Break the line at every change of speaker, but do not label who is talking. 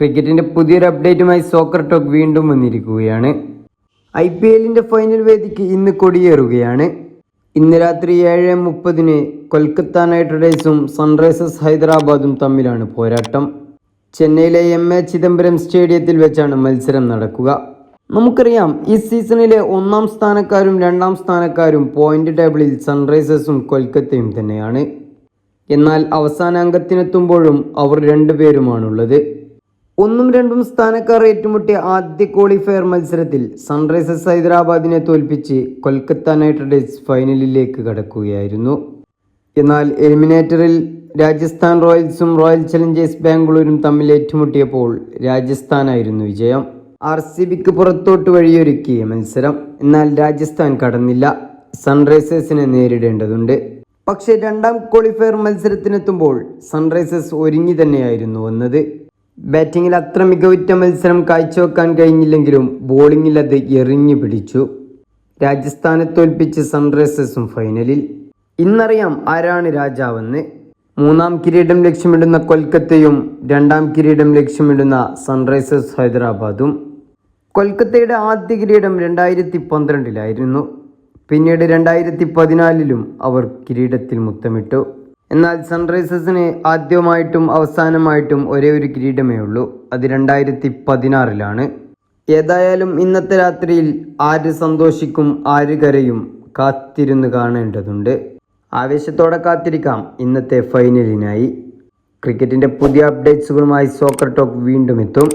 ക്രിക്കറ്റിന്റെ പുതിയൊരു അപ്ഡേറ്റുമായി soccer talk വീണ്ടും വന്നിരിക്കുകയാണ്. IPLന്റെ ഫൈനൽ വേദിക്ക് ഇന്ന് കൊടിയേറുകയാണ്. ഇന്ന് രാത്രി 7:30 കൊൽക്കത്ത നൈറ്റ് റൈഡേഴ്സും സൺറൈസേഴ്സ് ഹൈദരാബാദും തമ്മിലാണ് പോരാട്ടം. ചെന്നൈയിലെ MA ചിദംബരം സ്റ്റേഡിയത്തിൽ വെച്ചാണ് മത്സരം നടക്കുക. നമുക്കറിയാം, ഈ സീസണിലെ 1ാം സ്ഥാനക്കാരും 2ാം സ്ഥാനക്കാരും പോയിന്റ് ടേബിളിൽ സൺറൈസേഴ്സും കൊൽക്കത്തയും തന്നെയാണ്. എന്നാൽ അവസാന അംഗത്തിനെത്തുമ്പോഴും അവർ രണ്ടുപേരുമാണുള്ളത്. 1ഉം 2ഉം സ്ഥാനക്കാർ ഏറ്റുമുട്ടിയ ആദ്യ ക്വാളിഫയർ മത്സരത്തിൽ സൺറൈസേഴ്സ് ഹൈദരാബാദിനെ തോൽപ്പിച്ച് കൊൽക്കത്ത നൈറ്റ് റൈഡേഴ്സ് ഫൈനലിലേക്ക് കടക്കുകയായിരുന്നു. എന്നാൽ എലിമിനേറ്ററിൽ രാജസ്ഥാൻ റോയൽസും റോയൽ ചലഞ്ചേഴ്സ് ബാംഗ്ലൂരും തമ്മിൽ ഏറ്റുമുട്ടിയപ്പോൾ രാജസ്ഥാനായിരുന്നു വിജയം. RCBക്ക് പുറത്തോട്ട് വഴിയൊരുക്കിയ മത്സരം. എന്നാൽ രാജസ്ഥാൻ കടന്നില്ല. സൺറൈസേഴ്സിനെ നേരിടേണ്ടതുണ്ട്. പക്ഷേ 2ാം ക്വാളിഫയർ മത്സരത്തിനെത്തുമ്പോൾ സൺറൈസേഴ്സ് ഒരുങ്ങി തന്നെയായിരുന്നു വന്നത്. ബാറ്റിങ്ങിൽ അത്ര മികവുറ്റ മത്സരം കാഴ്ചവെക്കാൻ കഴിഞ്ഞില്ലെങ്കിലും ബോളിങ്ങിൽ അത് എറിഞ്ഞു പിടിച്ചു. രാജസ്ഥാനെ തോൽപ്പിച്ച് സൺറൈസേഴ്സും ഫൈനലിൽ. ഇന്നറിയാം ആരാണ് രാജാവെന്ന്. 3ാം കിരീടം ലക്ഷ്യമിടുന്ന കൊൽക്കത്തയും 2ാം കിരീടം ലക്ഷ്യമിടുന്ന സൺറൈസേഴ്സ് ഹൈദരാബാദും. കൊൽക്കത്തയുടെ ആദ്യ കിരീടം 2012-ലായിരുന്നു. പിന്നീട് 2014-ലും അവർ കിരീടത്തിൽ മുത്തമിട്ടു. എന്നാൽ സൺറൈസേഴ്സിന് ആദ്യമായിട്ടും അവസാനമായിട്ടും ഒരേ ഒരു കിരീടമേ ഉള്ളൂ. അത് 2016-ലാണ്. ഏതായാലും ഇന്നത്തെ രാത്രിയിൽ ആര് സന്തോഷിക്കും ആര് കരയും കാത്തിരുന്ന് കാണേണ്ടതുണ്ട്. ആവേശത്തോടെ കാത്തിരിക്കാം ഇന്നത്തെ ഫൈനലിനായി. ക്രിക്കറ്റിന്റെ പുതിയ അപ്ഡേറ്റ്സുകളുമായി സോക്കർ ടോക്ക് വീണ്ടും എത്തും.